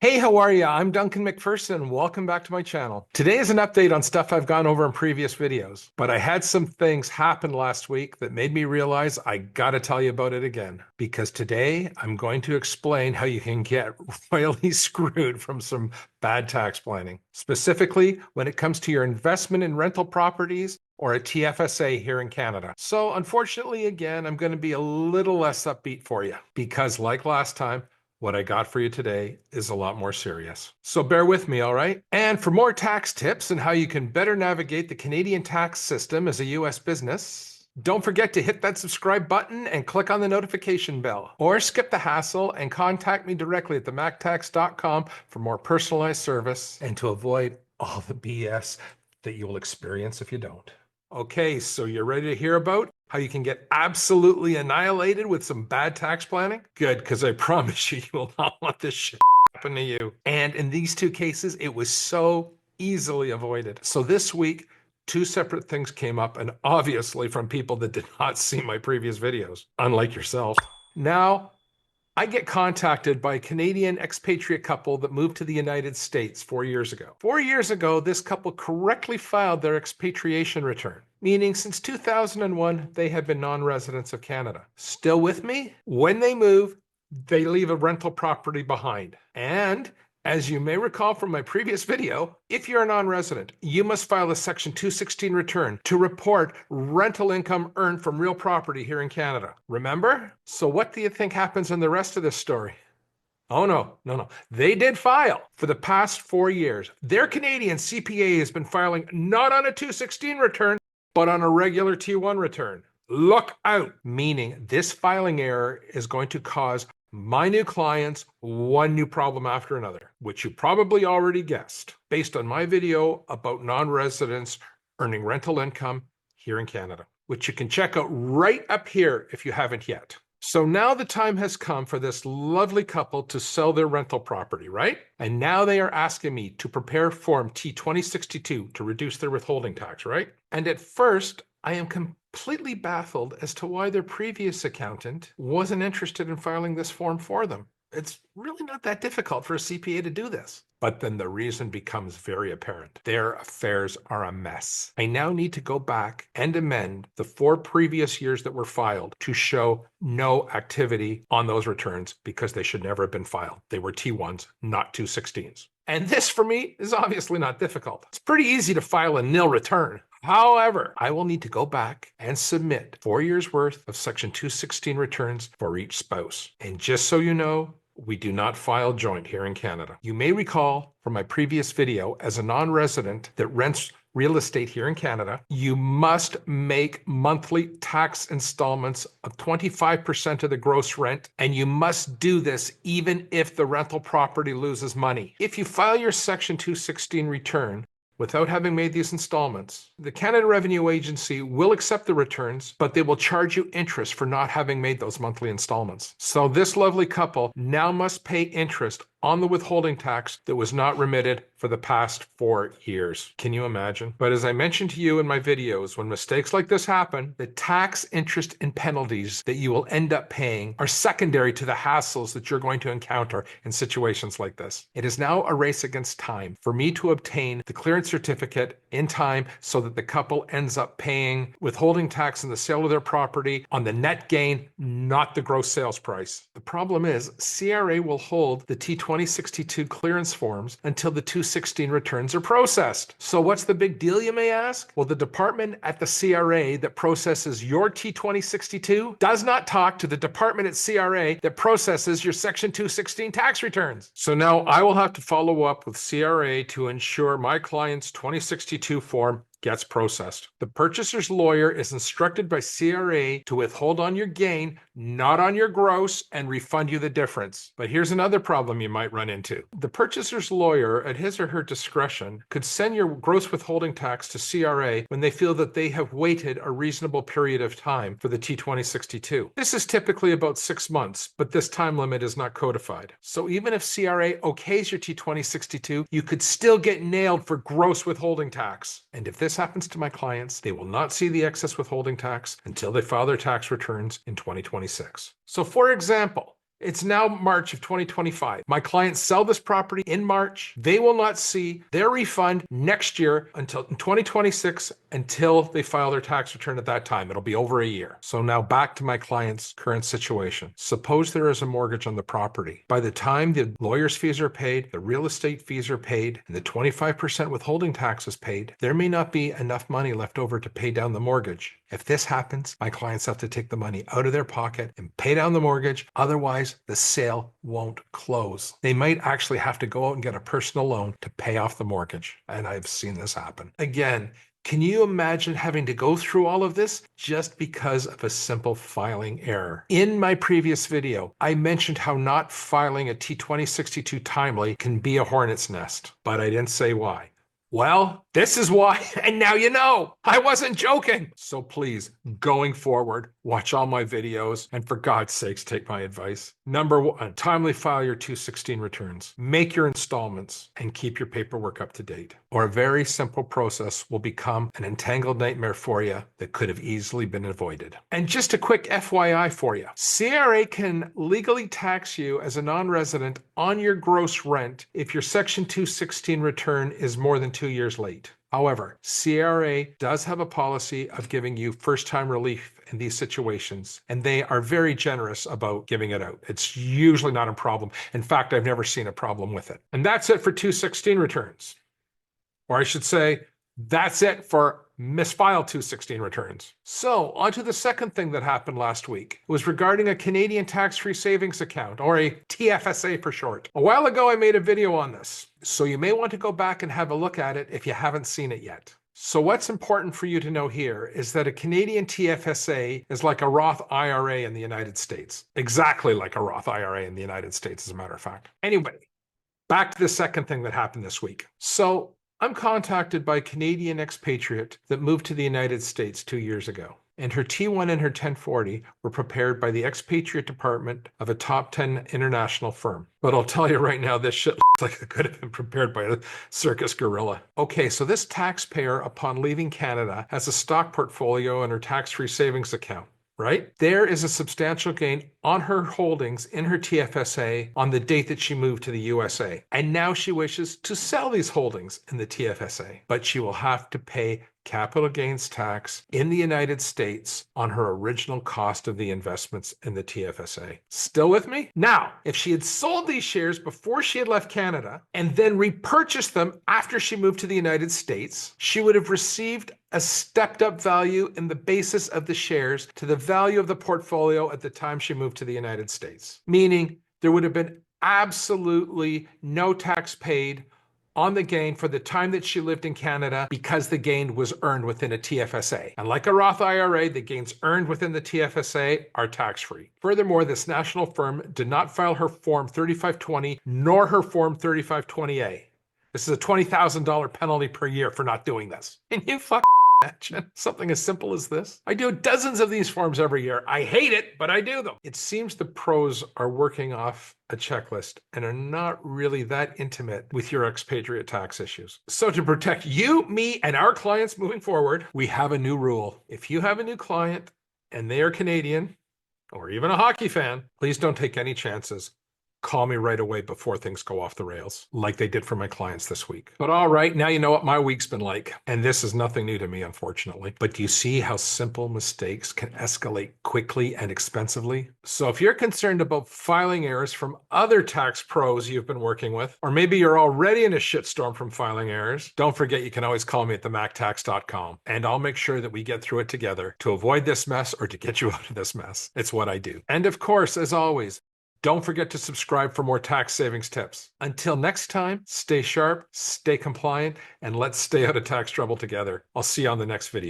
Hey, how are you? I'm Duncan McPherson, and welcome back to my channel. Today is an update on stuff I've gone over in previous videos, but I had some things happen last week that made me realize I gotta tell you about it again. Because today I'm going to explain how you can get royally screwed from some bad tax planning, specifically when it comes to your investment in rental properties or a TFSA here in Canada. So unfortunately, again, I'm going to be a little less upbeat for you because like last time, what I got for you today is a lot more serious. So bear with me, all right? And for more tax tips and how you can better navigate the Canadian tax system as a US business, don't forget to hit that subscribe button and click on the notification bell. Or skip the hassle and contact me directly at themactax.com for more personalized service and to avoid all the BS that you will experience if you don't. Okay, so you're ready to hear about how you can get absolutely annihilated with some bad tax planning? Good, because I promise you, you will not want this shit to happen to you. And in these two cases, it was so easily avoided. So this week, two separate things came up, and obviously from people that did not see my previous videos, unlike yourself. Now, I get contacted by a Canadian expatriate couple that moved to the United States 4 years ago. 4 years ago, this couple correctly filed their expatriation return, meaning since 2001, they had been non-residents of Canada. Still with me? When they move, they leave a rental property behind. And as you may recall from my previous video, if you're a non-resident, you must file a Section 216 return to report rental income earned from real property here in Canada. Remember? So what do you think happens in the rest of this story? Oh, no. They did file for the past 4 years. Their Canadian CPA has been filing not on a 216 return, but on a regular T1 return. Look out, meaning this filing error is going to cause my new clients one new problem after another, which you probably already guessed based on my video about non-residents earning rental income here in Canada, which you can check out right up here if you haven't yet. So now the time has come for this lovely couple to sell their rental property, right? And now they are asking me to prepare Form T2062 to reduce their withholding tax, right? And at first, I am completely baffled as to why their previous accountant wasn't interested in filing this form for them. It's really not that difficult for a CPA to do this. But then the reason becomes very apparent. Their affairs are a mess. I now need to go back and amend the 4 previous years that were filed to show no activity on those returns because they should never have been filed. They were T1s, not 216s. And this for me is obviously not difficult. It's pretty easy to file a nil return. However, I will need to go back and submit 4 years worth of Section 216 returns for each spouse. And just so you know, we do not file joint here in Canada. You may recall from my previous video, as a non-resident that rents real estate here in Canada, you must make monthly tax installments of 25% of the gross rent, and you must do this even if the rental property loses money. If you file your Section 216 return without having made these installments, the Canada Revenue Agency will accept the returns, but they will charge you interest for not having made those monthly installments. So this lovely couple now must pay interest on the withholding tax that was not remitted for the past 4 years. Can you imagine? But as I mentioned to you in my videos, when mistakes like this happen, the tax, interest, and penalties that you will end up paying are secondary to the hassles that you're going to encounter in situations like this. It is now a race against time for me to obtain the clearance certificate in time so that the couple ends up paying withholding tax in the sale of their property on the net gain, not the gross sales price. The problem is CRA will hold the T2062 clearance forms until the 216 returns are processed. So what's the big deal, you may ask? Well, the department at the CRA that processes your T2062 does not talk to the department at CRA that processes your Section 216 tax returns. So now I will have to follow up with CRA to ensure my client's 2062 form gets processed. The purchaser's lawyer is instructed by CRA to withhold on your gain, not on your gross, and refund you the difference. But here's another problem you might run into. The purchaser's lawyer, at his or her discretion, could send your gross withholding tax to CRA when they feel that they have waited a reasonable period of time for the T2062. This is typically about 6 months, but this time limit is not codified. So even if CRA okays your T2062, you could still get nailed for gross withholding tax. And if this happens to my clients, they will not see the excess withholding tax until they file their tax returns in 2026. So for example, It's now March of 2025. My clients sell this property in March. They will not see their refund next year until 2026 until they file their tax return at that time. It'll be over a year. So now back to my client's current situation. Suppose there is a mortgage on the property. By the time the lawyer's fees are paid, the real estate fees are paid, and the 25% withholding tax is paid, there may not be enough money left over to pay down the mortgage. If this happens, my clients have to take the money out of their pocket and pay down the mortgage. Otherwise, the sale won't close. They might actually have to go out and get a personal loan to pay off the mortgage. And I've seen this happen. Again, can you imagine having to go through all of this just because of a simple filing error? In my previous video, I mentioned how not filing a T2062 timely can be a hornet's nest, but I didn't say why. Well, this is why, and now you know. I wasn't joking. So please, going forward, watch all my videos, and for God's sakes, take my advice. Number one, timely file your 216 returns. Make your installments, and keep your paperwork up to date. Or a very simple process will become an entangled nightmare for you that could have easily been avoided. And just a quick FYI for you. CRA can legally tax you as a non-resident on your gross rent if your Section 216 return is more than 2 years late. However, CRA does have a policy of giving you first-time relief in these situations, and they are very generous about giving it out. It's usually not a problem. In fact, I've never seen a problem with it. And that's it for 216 returns. Or I should say, that's it for misfiled 216 returns. So, on to the second thing that happened last week. It was regarding a Canadian tax-free savings account, or a TFSA for short. A while ago, I made a video on this, so you may want to go back and have a look at it if you haven't seen it yet. So what's important for you to know here is that a Canadian TFSA is like a Roth IRA in the United States. Exactly like a Roth IRA in the United States, as a matter of fact. Anyway, back to the second thing that happened this week. So, I'm contacted by a Canadian expatriate that moved to the United States 2 years ago, and her T1 and her 1040 were prepared by the expatriate department of a top 10 international firm. But I'll tell you right now, this shit looks like it could have been prepared by a circus gorilla. Okay, so this taxpayer, upon leaving Canada, has a stock portfolio in her tax-free savings account. Right? There is a substantial gain on her holdings in her TFSA on the date that she moved to the USA. And now she wishes to sell these holdings in the TFSA, but she will have to pay capital gains tax in the United States on her original cost of the investments in the TFSA. Still with me? Now, if she had sold these shares before she had left Canada and then repurchased them after she moved to the United States, she would have received a stepped up value in the basis of the shares to the value of the portfolio at the time she moved to the United States. Meaning there would have been absolutely no tax paid on the gain for the time that she lived in Canada because the gain was earned within a TFSA. And like a Roth IRA, the gains earned within the TFSA are tax-free. Furthermore, this national firm did not file her Form 3520 nor her Form 3520A. This is a $20,000 penalty per year for not doing this. Can you imagine something as simple as this? I do dozens of these forms every year. I hate it, but I do them. It seems the pros are working off a checklist and are not really that intimate with your expatriate tax issues. So to protect you, me, and our clients moving forward, we have a new rule. If you have a new client and they are Canadian or even a hockey fan, please don't take any chances. Call me right away before things go off the rails, like they did for my clients this week. But all right, now you know what my week's been like. And this is nothing new to me, unfortunately. But do you see how simple mistakes can escalate quickly and expensively? So if you're concerned about filing errors from other tax pros you've been working with, or maybe you're already in a shitstorm from filing errors, don't forget you can always call me at themactax.com, and I'll make sure that we get through it together to avoid this mess or to get you out of this mess. It's what I do. And of course, as always, don't forget to subscribe for more tax savings tips. Until next time, stay sharp, stay compliant, and let's stay out of tax trouble together. I'll see you on the next video.